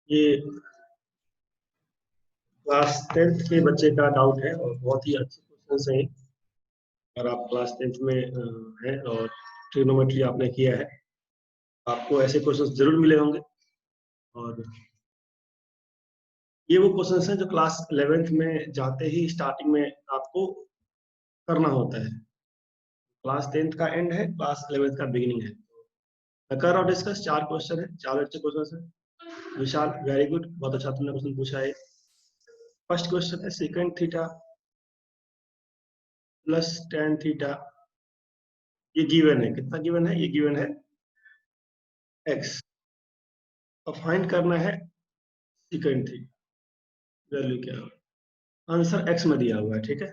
ये class 10th के बच्चे का डाउट है और बहुत ही अच्छे क्वेश्चन है। और आप क्लास 10th में हैं और ट्रिग्नोमेट्री आपने किया है, आपको ऐसे क्वेश्चंस जरूर मिले होंगे। और ये वो क्वेश्चंस हैं जो क्लास 11th में जाते ही स्टार्टिंग में आपको करना होता है। क्लास 10th का एंड है, क्लास 11th का बिगिनिंग है। कर और डिस्कस 4 क्वेश्चन है, 4 अच्छे क्वेश्चन है। विशाल वेरी गुड, बहुत अच्छा तुमने क्वेश्चन पूछा है। फर्स्ट क्वेश्चन है second theta plus tan theta, ये गिवन है। कितना गिवन है? ये गिवन है x। अब फाइंड करना है सेकंड थीटा वैल्यू क्या है। आंसर x में दिया हुआ है, ठीक है।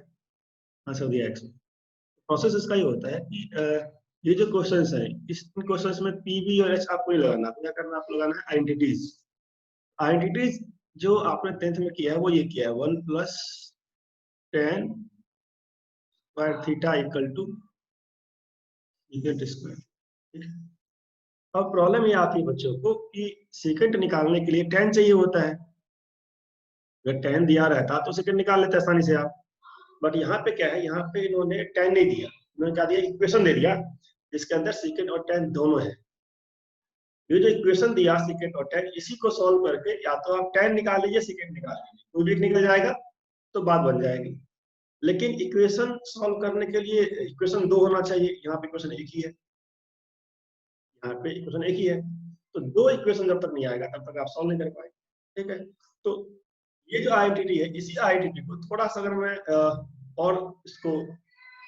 आंसर दिया x में। प्रोसेस इसका ही होता है कि ये जो क्वेश्चंस है, इस क्वेश्चंस में p v और h आपको नहीं लगाना। आपको क्या करना, आपको लगाना है आइडेंटिटीज। आइडेंटिटीज जो आपने 10th में किया है वो ये किया है, 1 plus tan square theta equal to second square. अब प्रॉब्लम ये आती है बच्चों को कि सेकंड निकालने के लिए tan चाहिए होता है। अगर tan दिया रहता तो सेकंड निकाल लेते आसानी से आप। बट यहाँ पे क्या है, यहाँ पे इन्होंने tan नहीं दिया, इन्होंने क्या दिया, इक्वेशन दे दिया जिसके अंदर सेकंड और tan दोनों है। ये जो इक्वेशन दिया सेकंड और tan, इसी को सॉल्व करके या तो आप tan निकाल लीजिए, सेकंड निकाल लीजिए, कोई भी निकल जाएगा तो बात बन जाएगी। लेकिन इक्वेशन सॉल्व करने के लिए इक्वेशन 2 होना चाहिए, यहाँ पे इक्वेशन एक ही है, यहाँ पे इक्वेशन एक ही है। तो 2 इक्वेशन जब तक नहीं आएगा तब तक आप सॉल्व नहीं कर पाएंगे, ठीक है। तो ये जो आइडेंटिटी है, इसी आइडेंटिटी को थोड़ा सा अगर मैं और इसको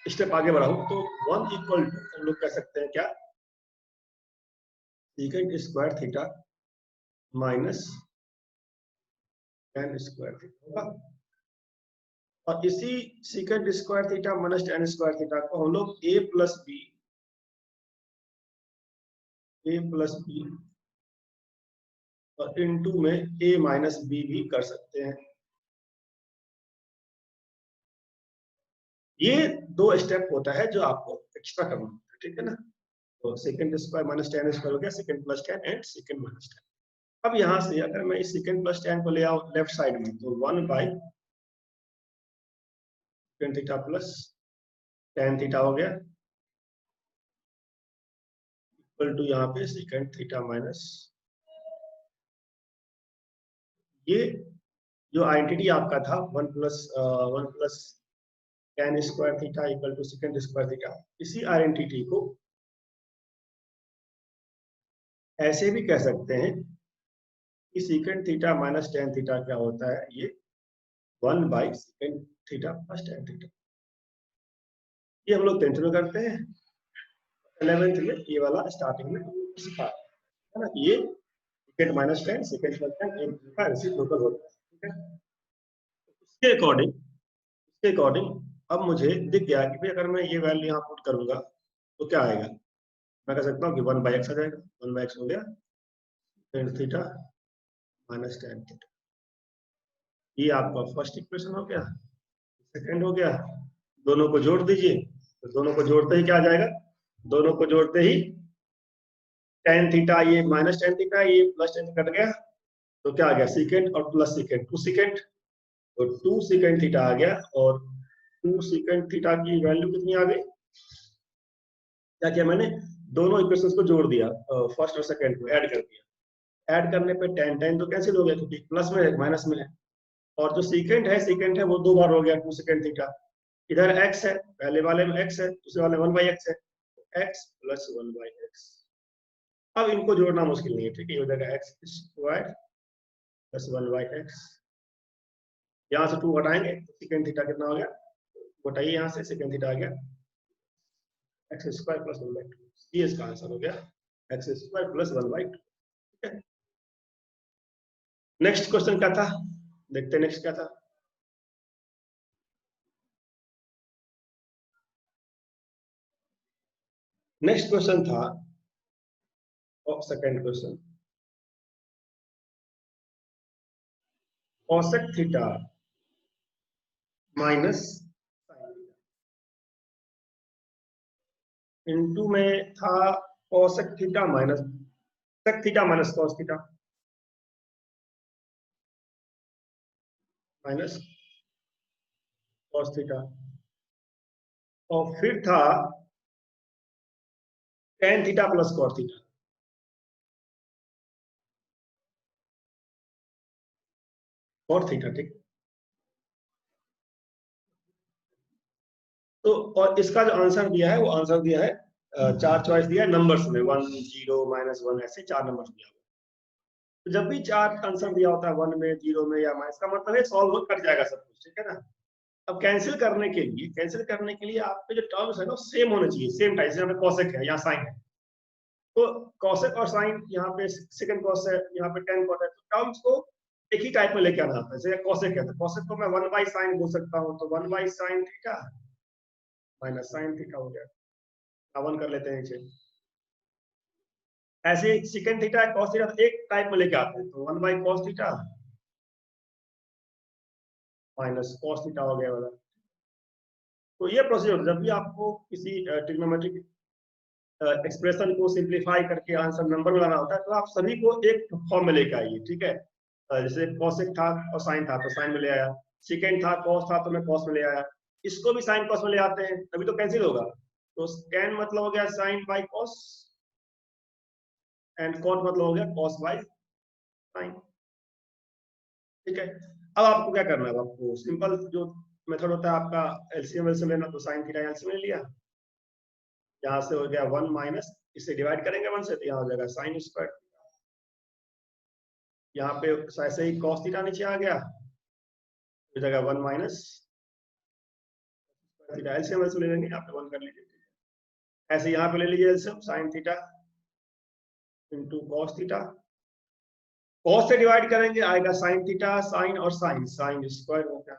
स्टेप आगे बढ़ाऊं तो 1 इक्वल टू हम लोग कह सकते हैं क्या, second square theta minus tan square theta होगा। और इसी second square theta minus tan square theta को हम लोग a प्लस बी और इनटू में a माइनस बी भी कर सकते हैं। ये 2 स्टेप होता है जो आपको एक्स्ट्रा करना होता है, ठीक है ना। तो second square minus tan square हो गया, second plus tan and second minus tan। अब यहाँ से अगर मैं इस सेकंड प्लस tan को ले आऊं लेफ्ट साइड में, तो 1 by tan theta plus tan theta हो गया इक्वल टू यहाँ पे सेकंड थीटा माइनस, ये जो आइडेंटिटी आपका था 1 plus tan square theta equal to second square theta, इसी आइडेंटिटी को ऐसे भी कह सकते हैं कि second theta minus tan theta क्या होता है, ये 1 by second theta plus tan theta. ये हम लोग 10th में करते हैं, 11th में ये वाला स्टार्टिंग में सिखा है ना। ये second minus tan second plus tan एक का रेसिप्रोकल होता है, ठीक है। इसके अकॉर्डिंग अब मुझे दिख गया कि भाई अगर मैं ये वैल्यू यहाँ पुट करूंगा तो क्या आएगा। मैं कह सकता हूँ कि 1 बाई एक्स आ जाएगा। 1 बाई एक्स हो गया tan theta minus tan theta. ये आपका फर्स्ट इक्वेशन हो गया। सेकंड हो गया, दोनों को जोड़ दीजिए, तो दोनों को जोड़ते ही क्या आ जाएगा, दोनों को जोड़ते ही tan थीटा, ये माइनस tan थीटा, ये प्लस tan कट गया, तो क्या आ गया, सेकंड और प्लस सेकंड 2 सेकंड, तो 2 सेकंड थीटा आ गया। और 2 सेकंड थीटा की वैल्यू कितनी आ गई, क्या किया मैंने, दोनों इक्वेशंस को जोड़ दिया, फर्स्ट और सेकंड को ऐड कर दिया। ऐड करने पे tan tan तो कैंसिल हो गया क्योंकि प्लस में है माइनस में है। और जो सेकंड है वो 2 बार हो गया 2 सेकंड थीटा। इधर x है, पहले वाले में x है, दूसरे वाले 1 बाई x है, x प्लस 1 बाई एक्स। अब इनको जोड़ना मुश्किल नहीं है, ठीक है। हो जाएगा x square plus 1 by x. यहाँ से 2 हटाएंगे तो सेकंड थीटा कितना हो गया, हटाइए यहाँ से, सेकंड थीटा आ गया एक्स स्क्वायर प्लस 1 बाई 2। ये इसका आंसर हो गया एक्स स्क्वायर प्लस 1 बाई 2, ठीक है। नेक्स्ट क्वेश्चन क्या था, देखते हैं नेक्स्ट क्या था। नेक्स्ट क्वेश्चन था second question, cosec theta minus into में था cosec theta minus sec theta minus cos theta. Minus cos theta, और फिर था tan theta plus cos theta. Cos theta, ठीक। तो और इसका जो आंसर दिया है वो आंसर दिया है, चार चॉइस दिया है नंबर्स में, 1 0 -1 ऐसे 4 नंबर्स दिया हुआ है। तो जब भी चार आंसर दिया होता है 1 में 0 में या माइनस, का मतलब है सॉल्व कट जाएगा सब कुछ, ठीक है ना। अब कैंसिल करने के लिए आपके जो टर्म्स है ना सेम होने चाहिए, सेम टाइप से। यहाँ पे कॉसेक है, यहाँ साइन है, तो कॉसेक और साइन यहाँ पे सेकंड कॉस है, यहाँ पे टेन कॉट है, तो टर्म्स को एक ही टाइप में लेके आना आता है। जैसे कॉसेक है तो कॉसेक को मैं 1 बाई साइन बोल सकता हूँ, तो 1 by sine theta minus sine theta हो गया। वन कर लेते हैं इसे। ऐसे सेकंड थीटा कॉस थीटा एक टाइप में लेके आते हैं, तो 1 by cos theta minus cos theta हो गया वाला। तो ये प्रोसीजर, जब भी आपको किसी ट्रिग्नोमेट्रिक एक्सप्रेशन को सिंप्लीफाई करके आंसर नंबर में लाना होता है, तो आप सभी को एक फॉर्म में लेके आइए, ठीक है। जैसे कॉसेक था और साइन था तो साइन में ले आया, सेकेंड था कॉस था तो मैं कॉस में ले आया, इसको भी साइन कॉस में ले आते हैं, तभी तो कैंसिल होगा। तो टेन मतलब हो गया sine by cos, and cot मतलब हो गया कॉस बाई साइन, ठीक है। अब आपको क्या करना है, आपको सिंपल जो मेथड होता है आपका, एलसीएम एलसीएम लेना, तो साइन थीटा एलसीएम ले लिया, यहाँ से हो गया 1 माइनस, इससे डिवाइड करेंगे 1 से, तो यहाँ हो जाएगा साइन स्क्वायर। यहाँ पे ऐसे ही कॉस थीटा नीचे आ गया, हो जाएगा 1 माइनस थीटा, एलसीएम एलसीएम ले लेंगे, यहाँ पे 1 कर लीजिए। ऐसे यहाँ पे ले लीजिए LCM, sine theta into cos theta, cos से डिवाइड करेंगे आएगा साइन थीटा, साइन और साइन, साइन स्क्वायर हो गया,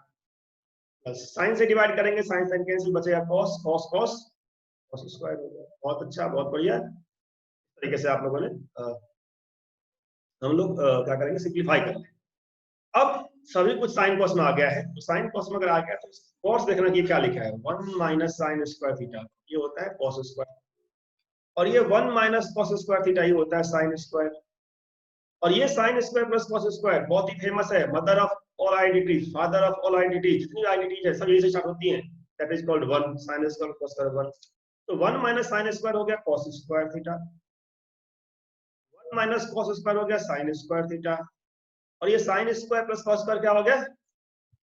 प्लस साइन से डिवाइड करेंगे साइन साइन कैंसिल, बचेगा cos, cos cos cos square हो गया। बहुत अच्छा, बहुत बढ़िया तरीके से आप लोगों ने हम लोग क्या करेंगे, सिंप्लीफाई कर लेंगे। अब सभी कुछ साइन कॉस में आ गया है, तो साइन कॉस में अगर आ गया तो कॉस देखना कि क्या लिखा है, 1 माइनस साइन स्क्वायर थीटा, ये होता है कॉस स्क्वायर, और ये 1 माइनस कॉस स्क्वायर थीटा, ये होता है साइन स्क्वायर। और ये sine square plus cos square बहुत ही फेमस है, mother of all identities, father of all identities, जितनी आइडेंटिटीज है सब यही से स्टार्ट होती हैं, that is called 1 sine square cos square 1। तो 1 माइनस साइन स्क्वायर हो गया cos square theta, 1 minus cos square हो गया साइन स्क्वायर थीटा, और ये sine square plus cos square क्या हो गया,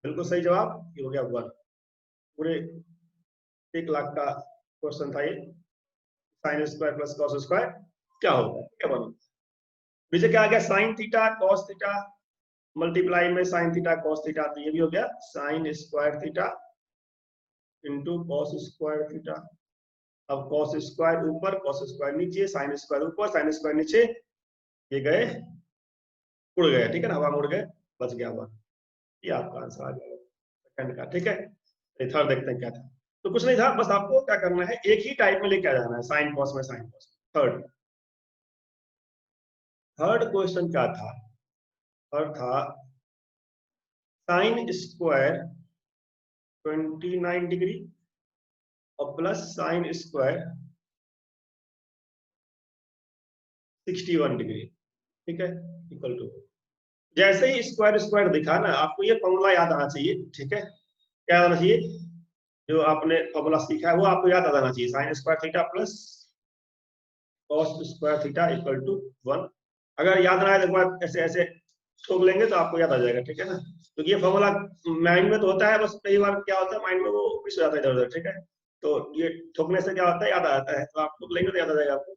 बिल्कुल सही जवाब, ये हो गया 1। पूरे 1 लाख का क्वेश्चन था ये, sine square plus cos square क्या होगा, क्या बनो। नीचे क्या आ गया, sine theta cos theta multiply में साइन थीटा कॉस थीटा, तो ये भी हो गया sign square theta into cos square theta. अब कॉस स्क्वायर ऊपर कॉस स्क्वायर नीचे, साइन स्क्वायर ऊपर साइन स्क्वायर नीचे, ये गए उड़ गए, ठीक है ना, हवा में उड़ गए, बच गया हुआ, ये आपका आंसर आ गया सेकंड का, ठीक है। थर्ड देखते हैं क्या था। तो कुछ नहीं था, बस आपको क्या करना है, एक ही टाइप में लेके आ जाना है, साइन कॉस में sine cos. Third third question क्या था, थर्ड था साइन स्क्वायर 29 डिग्री और प्लस साइन स्क्वायर 61 डिग्री, ठीक है, इक्वल टू। जैसे ही स्क्वायर स्क्वायर दिखा ना, आपको ये फॉर्मूला याद आना चाहिए, ठीक है। क्या आना चाहिए, जो आपने फॉर्मूला सीखा है वो आपको याद आ जाना चाहिए, sine square theta plus cos square theta equal to 1। अगर याद ना आए तो एक बार ऐसे ऐसे ठोक लेंगे तो आपको याद आ जाएगा, ठीक है ना। तो ये फॉर्मूला माइंड में तो होता है, बस कई बार क्या होता है माइंड में वो मिस हो जाता है इधर उधर, ठीक है। तो ये ठोकने से क्या होता है, याद आ जाता है, तो आप ठोक लेंगे तो याद आ जाएगा आपको।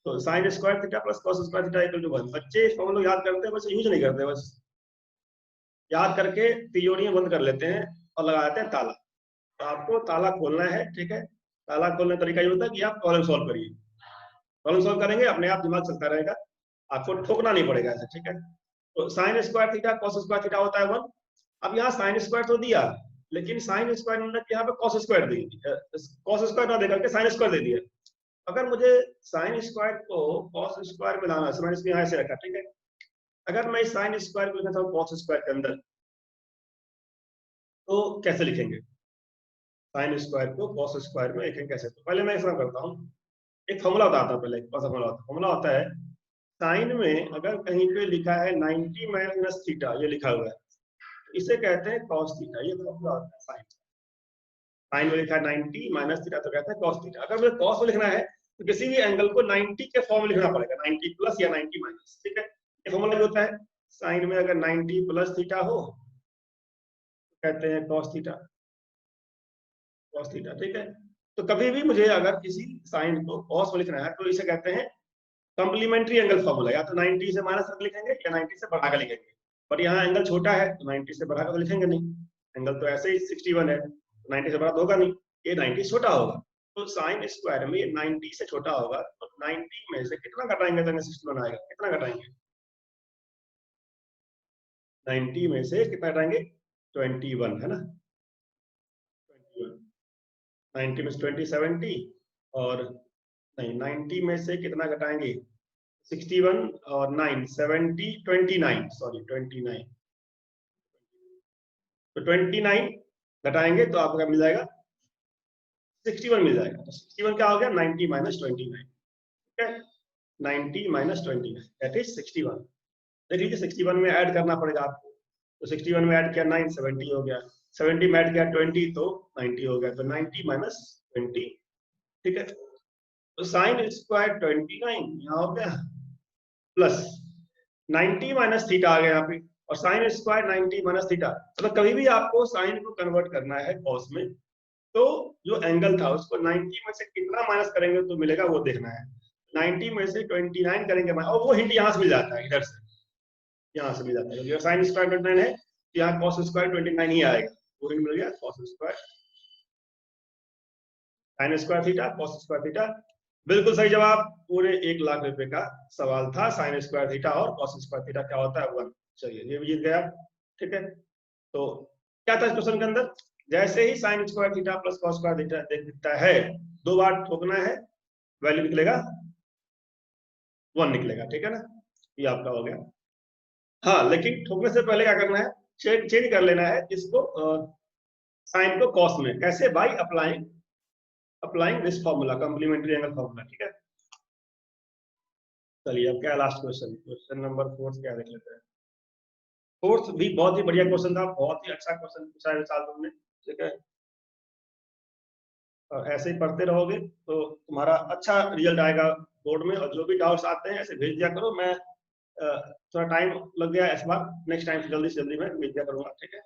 तो sine square theta plus cos square theta equal to 1। बच्चे इस फॉर्मूला याद करते हैं, बस यूज नहीं करते, बस याद करके तिजोरियां बंद कर लेते हैं और लगा देते हैं ताला। तो आपको ताला खोलना है, ठीक है। ताला खोलने का तरीका ये होता है कि आप प्रॉब्लम सॉल्व करिए, प्रॉब्लम सॉल्व करेंगे अपने आप दिमाग चलता रहेगा, आपको ठोकना नहीं पड़ेगा ऐसे, ठीक है। तो sine square theta cos square theta होता है 1। अब यहाँ साइन स्क्वायर तो दिया, लेकिन साइन स्क्वायर ने यहाँ पे कॉस स्क्वायर दी, कॉस स्क्वायर ना देकर के साइन स्क्वायर दे दिया। अगर मुझे साइन स्क्वायर को कॉस स्क्वायर में लाना है, मैंने इसको यहाँ ऐसे रखा, ठीक है। अगर मैं साइन स्क्वायर को लिखता हूँ कॉस स्क्वायर के अंदर, तो कैसे लिखेंगे साइन स्क्वायर को कॉस स्क्वायर में लिखेंगे कैसे, तो पहले मैं ऐसा करता हूँ, एक फॉर्मूला बताता हूँ पहले, कौन सा फॉर्मूला होता है। साइन में अगर कहीं पे लिखा है 90 माइनस थीटा, ये लिखा हुआ है, इसे कहते हैं कॉस थीटा। ये फॉर्मूला होता है साइन। साइन में लिखा है 90 माइनस थीटा, तो कहते हैं कॉस थीटा। अगर मुझे कॉस में लिखना है तो किसी भी एंगल को 90 के फॉर्म में लिखना पड़ेगा, 90 प्लस या 90 माइनस। ठीक है, ये फॉर्मूला जो होता है साइन में अगर 90 प्लस थीटा हो तो कहते हैं कॉस थीटा, कॉस थीटा। ठीक है, तो कभी भी मुझे अगर किसी साइन को कॉस में लिखना है तो इसे कहते हैं कॉम्प्लीमेंट्री एंगल फॉर्मूला। या तो 90 से माइनस करके लिखेंगे या 90 से बढ़ाकर लिखेंगे, पर यहाँ एंगल छोटा है तो 90 से बढ़ाकर तो लिखेंगे नहीं, एंगल तो ऐसे ही 61 है, 90 से बड़ा तो होगा नहीं, ये 90 छोटा होगा। तो साइन स्क्वायर में 90 से छोटा होगा, तो 90 में से कितना घटाएंगे तो 61 आएगा। कितना घटाएंगे? 90 में से कितना घटाएंगे? 21, है ना। 90 में से 20 70, और नहीं 90 में से कितना घटाएंगे? 61 और 9 70 29, सॉरी 29, तो 29 घटाएंगे तो आपको क्या मिल जाएगा? 61 मिल जाएगा। तो 61 क्या हो गया? 90 माइनस 29। ठीक है, 90 माइनस 29 दैट इज 61। देख लीजिए 61 में ऐड करना पड़ेगा आपको, तो 61 में ऐड किया 9 70 हो गया, 70 में ऐड किया 20 तो 90 हो गया, तो 90 माइनस 20। ठीक है, तो साइन स्क्वायर 29 यहाँ हो गया, प्लस 90 माइनस थीटा आ गया यहाँ पे, और साइन स्क्वायर 90 माइनस थीटा। मतलब कभी भी आपको साइन को कन्वर्ट करना है कॉस में, तो जो एंगल था उसको 90 में से कितना माइनस करेंगे तो मिलेगा वो देखना है। 90 में से 29 करेंगे, और वो हिंट यहाँ से मिल जाता है, इधर से यहाँ से मिल जाता है, क्योंकि साइन स्क्वायर 29 है तो यहाँ कॉस स्क्वायर 29 ही आएगा, वो हिंट मिल गया। Cos square sine square theta cos square theta, बिल्कुल सही जवाब। पूरे 1,00,000 रुपए का सवाल था। साइन स्क्वायर थीटा और कॉस स्क्वायर थीटा क्या होता है? 1। चलिए ये भी जीत गया। ठीक है, तो क्या था इस क्वेश्चन के अंदर? जैसे ही sine square theta plus cos square theta दिखता है, 2 बार ठोकना है, वैल्यू निकलेगा 1 निकलेगा। ठीक है ना, ये आपका हो गया। हाँ, लेकिन ठोकने से पहले क्या करना है? चेंज कर लेना है इसको, साइन को कॉस में। कैसे? By applying this formula, complementary angle formula. ठीक है, चलिए अब क्या लास्ट क्वेश्चन, क्वेश्चन नंबर 4 क्या देख लेते हैं। फोर्थ भी बहुत ही बढ़िया क्वेश्चन था, बहुत ही अच्छा क्वेश्चन पूछा है साल तुमने। ठीक है, और ऐसे ही पढ़ते रहोगे तो तुम्हारा अच्छा रिजल्ट आएगा बोर्ड में। और जो भी डाउट्स आते हैं ऐसे भेज दिया करो। मैं थोड़ा टाइम लग गया इस बार, नेक्स्ट टाइम जल्दी से जल्दी मैं भेज दिया करूंगा। ठीक है,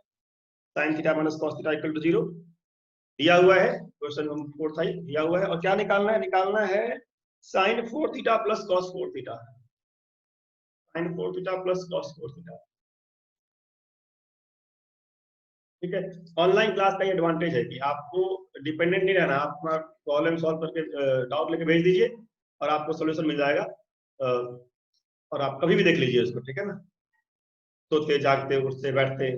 sine theta minus cos theta equal to 0 दिया हुआ है, क्वेश्चन नंबर 4 था दिया हुआ है। और क्या निकालना है? निकालना है sine 4 theta plus cos 4 theta, sine 4 theta plus cos 4 theta. ठीक है, ऑनलाइन क्लास का ये एडवांटेज है कि आपको डिपेंडेंट नहीं रहना, आप प्रॉब्लम सॉल्व करके डाउट लेके भेज दीजिए और आपको सोल्यूशन मिल जाएगा। और आप कभी भी देख लीजिए उसको। ठीक है ना, सोते जागते उठते बैठते।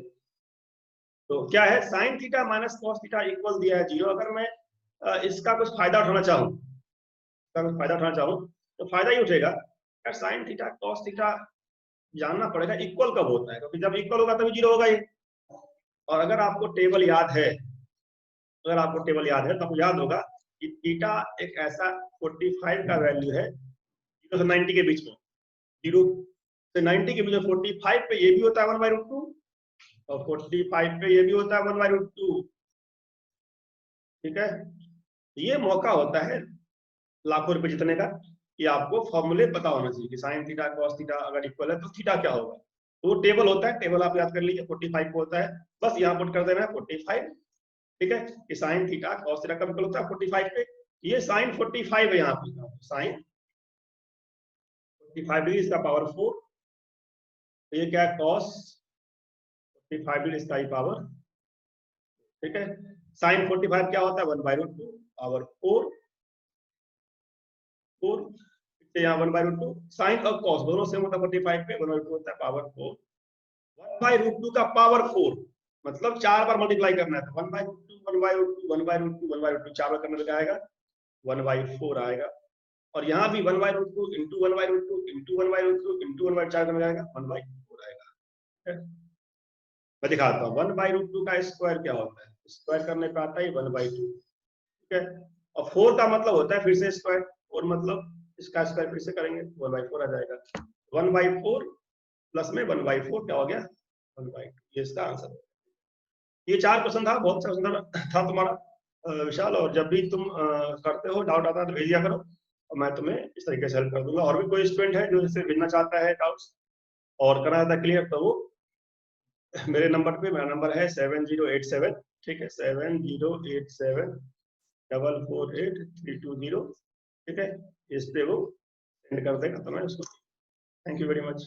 तो क्या है? Sine theta minus cos theta equal दिया है 0। अगर मैं इसका कुछ फायदा उठाना चाहूँ, इसका कुछ फायदा उठाना चाहूँ तो फायदा ही उठेगा यार। साइन थीटा कॉस थीटा जानना पड़ेगा इक्वल कब होता है, क्योंकि जब इक्वल होगा तभी 0 होगा ये। और अगर आपको टेबल याद है, अगर आपको टेबल याद है तो आपको याद होगा कि थीटा एक ऐसा 45 का वैल्यू है 0 से 90 के बीच में। 0 से 90 के बीच में 45 पे ये भी होता है 1/√2, और 45 पे ये भी होता है 1/√2। ठीक है, ये मौका होता है लाखों रुपए जीतने का, कि आपको फॉर्मूले पता होना चाहिए कि साइन थीटा कॉस थीटा अगर इक्वल है तो थीटा क्या होगा। तो वो टेबल होता है, टेबल आप याद कर लीजिए 45 को होता है, बस यहाँ पुट कर देना है 45। ठीक है, कि साइन थीटा कॉस थीटा कब इक्वल होता है? 45 पे। ये साइन 45 है यहाँ पे, साइन 45 डिग्री इसका पावर 4, तो ये क्या है? कॉस 45 डिग्री इसका पावर। ठीक है, साइन 45 क्या होता है? 1/√2 पावर 4, 4 से यहाँ 1/√2। साइन और कॉस दोनों सेम होता है 45 पे, 1/√2 होता है पावर 4। 1/√2 का पावर 4 मतलब 4 बार मल्टीप्लाई करना है, तो 1/√2 1/√2 1/√2 1/√2 4 बार करने लगा आएगा 1/4 आएगा। और यहाँ भी 1/√2 इंटू 1/√2 इंटू 1/√2 इंटू 1/4 करने आएगा 1/4 आएगा। मैं दिखाता हूँ 1/√2 का स्क्वायर क्या होता है। स्क्वायर करने पे आता है 1/2। ठीक है, और 4 का मतलब होता है फिर से स्क्वायर, और मतलब इसका स्क्वायर फिर से करेंगे 1/4 आ जाएगा। 1/4 प्लस में 1/4 क्या हो गया? 1/2, ये इसका आंसर। ये 4 क्वेश्चन था, बहुत अच्छा क्वेश्चन था तुम्हारा विशाल। और जब भी तुम करते हो, डाउट आता है तो भेज दिया करो, और मैं तुम्हें इस तरीके से हेल्प कर दूंगा। और भी कोई स्टूडेंट है जो इससे भेजना चाहता है डाउट्स और करना चाहता है क्लियर, तो वो मेरे नंबर पे, मेरा नंबर है 7087, ठीक है, 7087448320, ठीक है, इस पे वो सेंड कर देगा तो मैं उसको। Thank you very much.